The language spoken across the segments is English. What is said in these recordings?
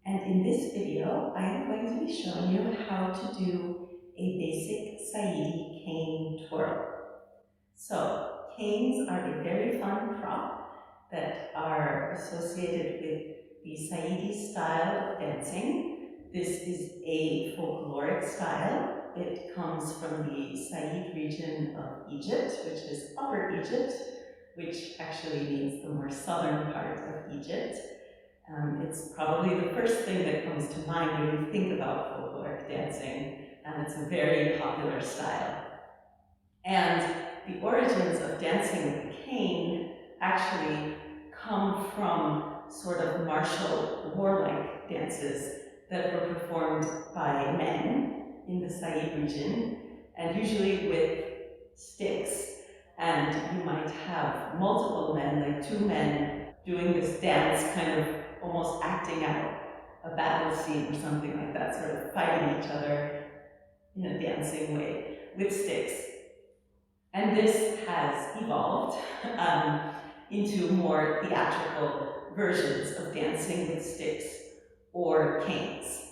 And in this video, I am going to be showing you how to do a basic Saidi cane twirl. So, canes are a very fun prop that are associated with the Saidi style of dancing. This is a folkloric style. It comes from the Said region of Egypt, which is Upper Egypt, which actually means the more southern part of Egypt. It's probably the first thing that comes to mind when you think about folkloric dancing, and it's a very popular style. And the origins of dancing with the cane actually come from sort of martial, warlike dances that were performed by men in the Said region, and usually with sticks. And you might have multiple men, like two men, doing this dance, kind of almost acting out a battle scene or something like that, sort of fighting each other in a dancing way with sticks. And this has evolved into more theatrical versions of dancing with sticks or canes.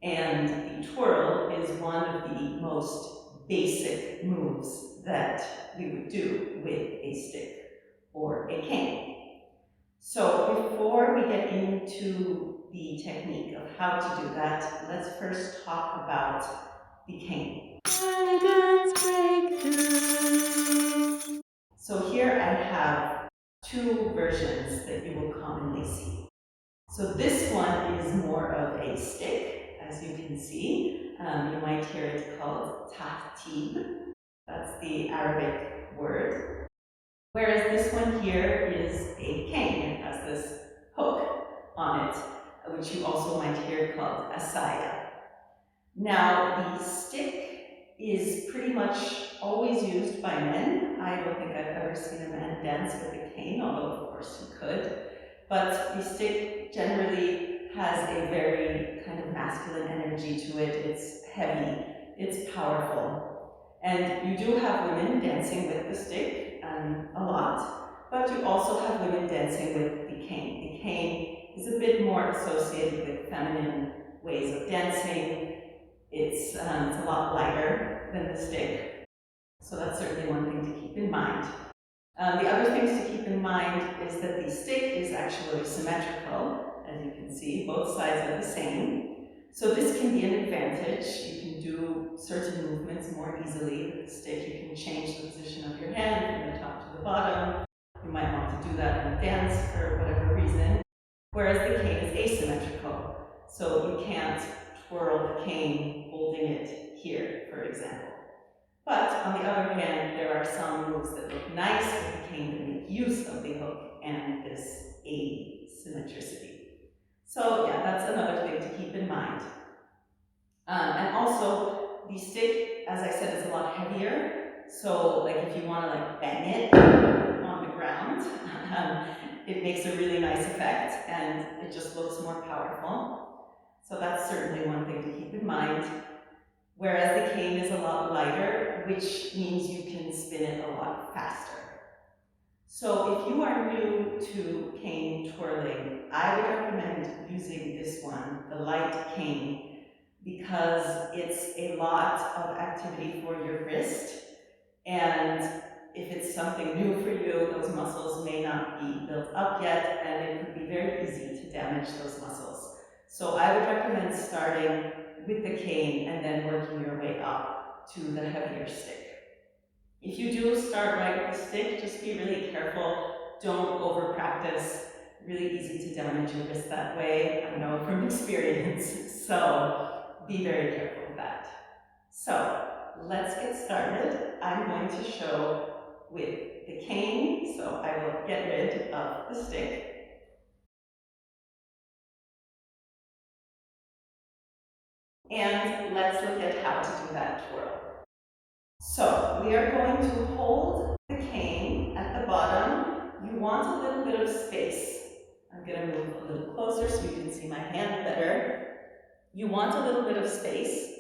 And the twirl is one of the most basic moves that we would do with a stick or a cane. So before we get into the technique of how to do that, let's first talk about the cane. So here I have two versions that you will commonly see. So this one is more of a stick, as you can see. You might hear it called Tahtib. That's the Arabic word. Whereas this one here is a cane. It has this hook on it, which you also might hear called Asaya. Now, the stick is pretty much always used by men. I don't think I've ever seen a man dance with a cane, although of course you could. But the stick generally has a very kind of masculine energy to it. It's heavy, it's powerful. And you do have women dancing with the stick a lot, but you also have women dancing with the cane. The cane is a bit more associated with feminine ways of dancing. It's a lot lighter than the stick, so that's certainly one thing to keep in mind. The other things to keep in mind is that the stick is actually symmetrical, as you can see, both sides are the same. So this can be an advantage. You can do certain movements more easily with the stick. You can change the position of your hand from the top to the bottom. You might want to do that in a dance for whatever reason. Whereas the cane is asymmetrical, so you can't twirl the cane holding it here, for example. But on the other hand, there are some moves that look nice with the cane that make use of the hook and this asymmetricity. So yeah, that's another thing to keep in mind. And also, the stick, as I said, is a lot heavier. So like if you want to like bang it on the ground, it makes a really nice effect and it just looks more powerful. So that's certainly one thing to keep in mind. Whereas the cane is a lot lighter, which means you can spin it a lot faster. So if you are new to cane twirling, I would recommend using this one, the light cane, because it's a lot of activity for your wrist. And if it's something new for you, those muscles may not be built up yet, and it could be very easy to damage those muscles. So I would recommend starting with the cane and then working your way up to the heavier stick. If you do start right with the stick, just be really careful. Don't over practice. Really easy to damage your wrist that way. I know from experience. So be very careful with that. So let's get started. I'm going to show with the cane, so I will get rid of the stick. And let's look at how to do that twirl. So we are going to hold the cane at the bottom. You want a little bit of space. I'm going to move a little closer so you can see my hand better. You want a little bit of space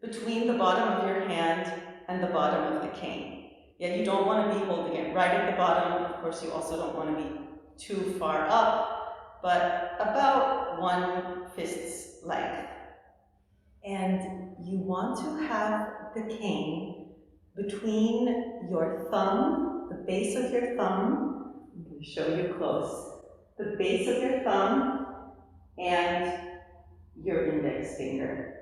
between the bottom of your hand and the bottom of the cane. Yeah, you don't want to be holding it right at the bottom. Of course, you also don't want to be too far up. but about 1/5 length. And you want to have the cane between your thumb, the base of your thumb, I'm going to show you close, the base of your thumb and your index finger.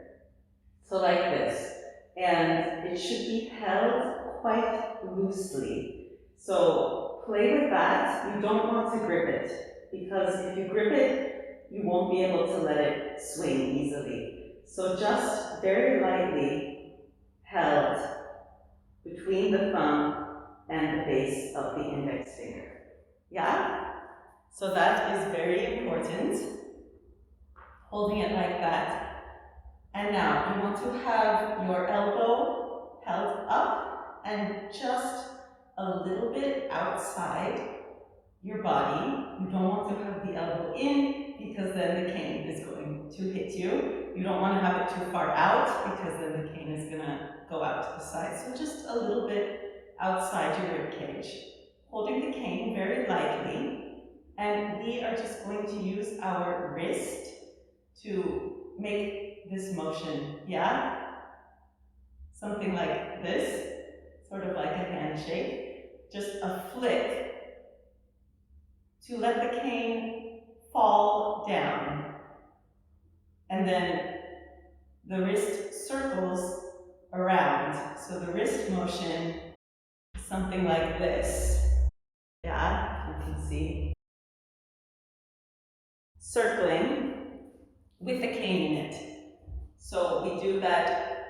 So like this. And it should be held quite loosely. So play with that. You don't want to grip it, because if you grip it, you won't be able to let it swing easily. So just very lightly held between the thumb and the base of the index finger. Yeah? So that is very important. Holding it like that. And now you want to have your elbow held up and just a little bit outside your body. You don't want to have the elbow in, because then the cane is going to hit you. You don't want to have it too far out, because then the cane is going to go out to the side. So just a little bit outside your rib cage. Holding the cane very lightly, and we are just going to use our wrist to make this motion, yeah? Something like this, sort of like a handshake. Just a flick to let the cane fall down. And then the wrist circles around. So the wrist motion is something like this. Yeah, you can see. Circling with the cane in it. So we do that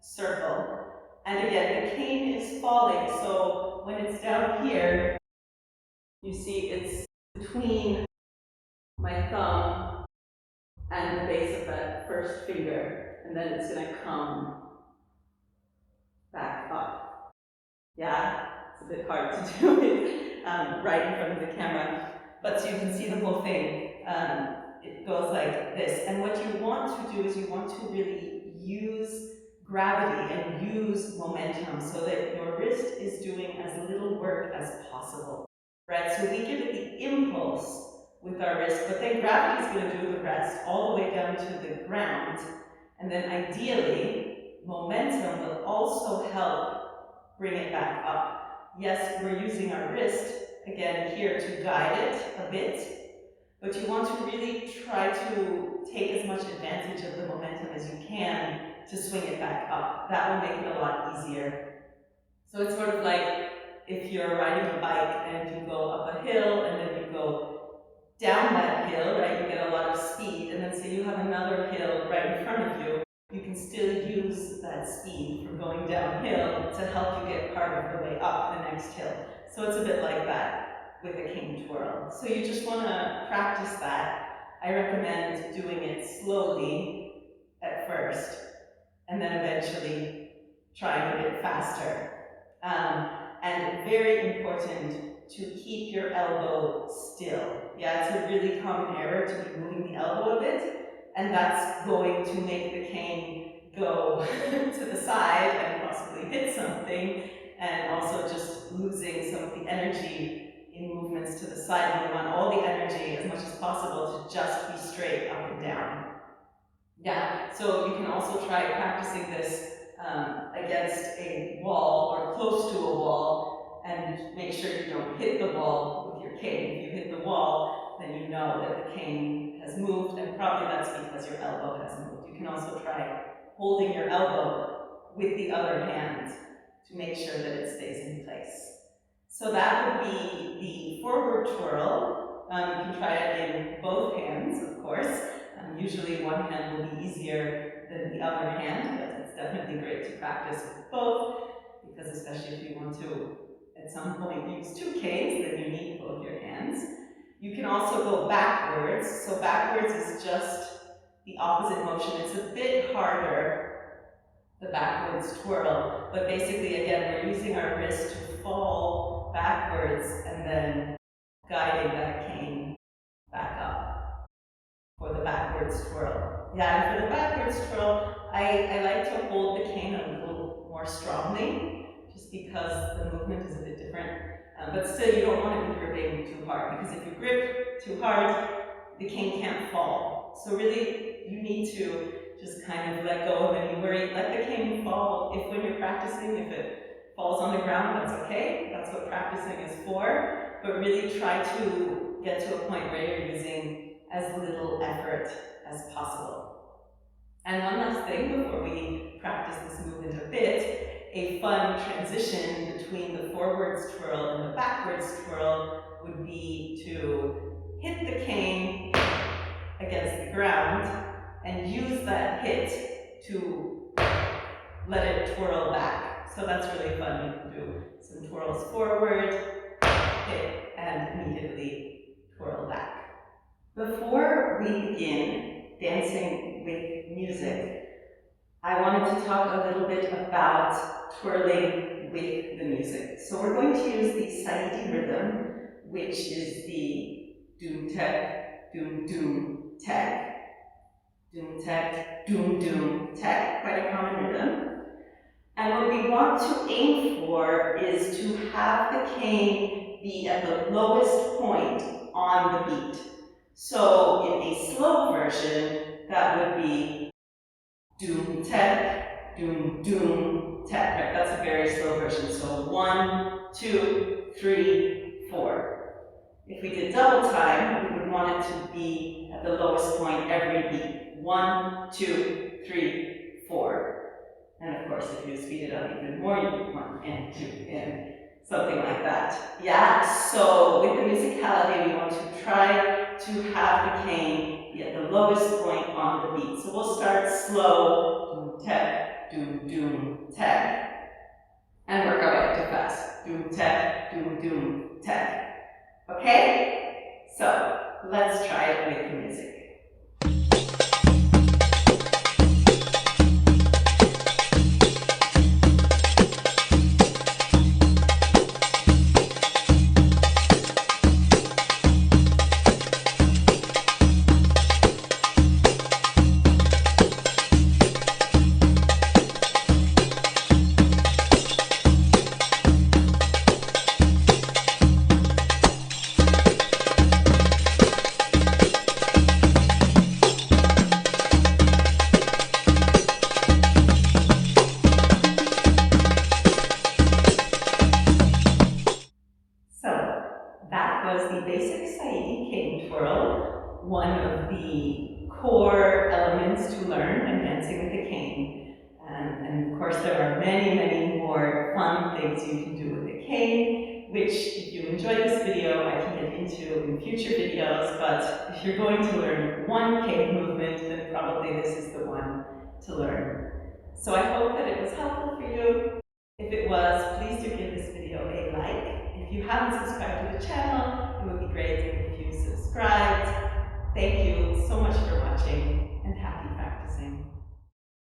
circle. And again, the cane is falling, so when it's down here, you see it's between my thumb and the base of that first finger, and then it's going to come back up. Yeah, it's a bit hard to do it right in front of the camera, but so you can see the whole thing. It goes like this, and what you want to do is you want to really use gravity and use momentum so that your wrist is doing as little work as possible, right? So we give it the impulse with our wrist, but then gravity is going to do the rest all the way down to the ground, and then ideally, momentum will also help bring it back up. Yes, we're using our wrist, again, here to guide it a bit, but you want to really try to take as much advantage of the momentum as you can to swing it back up. That will make it a lot easier. So it's sort of like if you're riding a bike and you go up a hill and then you go down that hill, right? You get a lot of speed, and then say you have another hill right in front of you. You can still use that speed from going downhill to help you get part of the way up the next hill. So it's a bit like that with a cane twirl. So you just want to practice that. I recommend doing it slowly at first, and then eventually trying a bit faster. And very important to keep your elbow still. Yeah, it's a really common error to be moving the elbow a bit, and that's going to make the cane go to the side and possibly hit something, and also just losing some of the energy in movements to the side. We want all the energy as much as possible to just be straight up and down. Yeah, so you can also try practicing this against a wall or close to a wall, and make sure you don't hit the wall with your cane. If you hit the wall, then you know that the cane has moved, and probably that's because your elbow has moved. You can also try holding your elbow with the other hand to make sure that it stays in place. So that would be the forward twirl. You can try it in both hands, of course. Usually one hand will be easier than the other hand, but it's definitely great to practice with both, because especially if you want to, at some point, use two canes, then you need both your hands. You can also go backwards. So backwards is just the opposite motion. It's a bit harder, the backwards twirl, but basically, again, we're using our wrist to fall backwards and then guiding that cane back up for the backwards twirl. Yeah, and for the backwards twirl, I like to hold the cane a little more strongly, just because the movement is a bit different. But still, you don't want to be gripping too hard, because if you grip too hard, the cane can't fall. So really, you need to just kind of let go of any worry. Let the cane fall. If when you're practicing, if it falls on the ground, that's okay. That's what practicing is for. But really try to get to a point where you're using as little effort as possible. And one last thing before we practice this movement a bit, a fun transition between the forwards twirl and the backwards twirl would be to hit the cane against the ground and use that hit to let it twirl back. So that's really fun. You can do some twirls forward, hit, and immediately twirl back. Before we begin dancing with music, I wanted to talk a little bit about twirling with the music. So we're going to use the Saidi rhythm, which is the doom-tek, doom-doom, tek, doom-tek, doom-doom, tek, quite a common rhythm. And what we want to aim for is to have the cane be at the lowest point on the beat. So in a slow version, that would be doom-tek, doom-doom, tek, right? That's a very slow version. So 1, 2, 3, 4. If we did double time, we would want it to be at the lowest point every beat. 1, 2, 3, 4. And of course, if you speed it up even more, you would want in, 2, in, something like that. Yeah, so with the musicality, we want to try to have the cane be at the lowest point on the beat. So we'll start slow, doom-tek, doom-doom, tek, and work our way up to fast. Doom-tek, doom-doom, tek. Okay? So let's try it with the music. The basic Saidi cane twirl, one of the core elements to learn when dancing with the cane. And of course there are many, many more fun things you can do with the cane, which if you enjoyed this video, I can get into in future videos, but if you're going to learn one cane movement, then probably this is the one to learn. So I hope that it was helpful for you. If it was, please do give this video a like. If you haven't subscribed to the channel, it would be great if you subscribed. Thank you so much for watching, and happy practicing.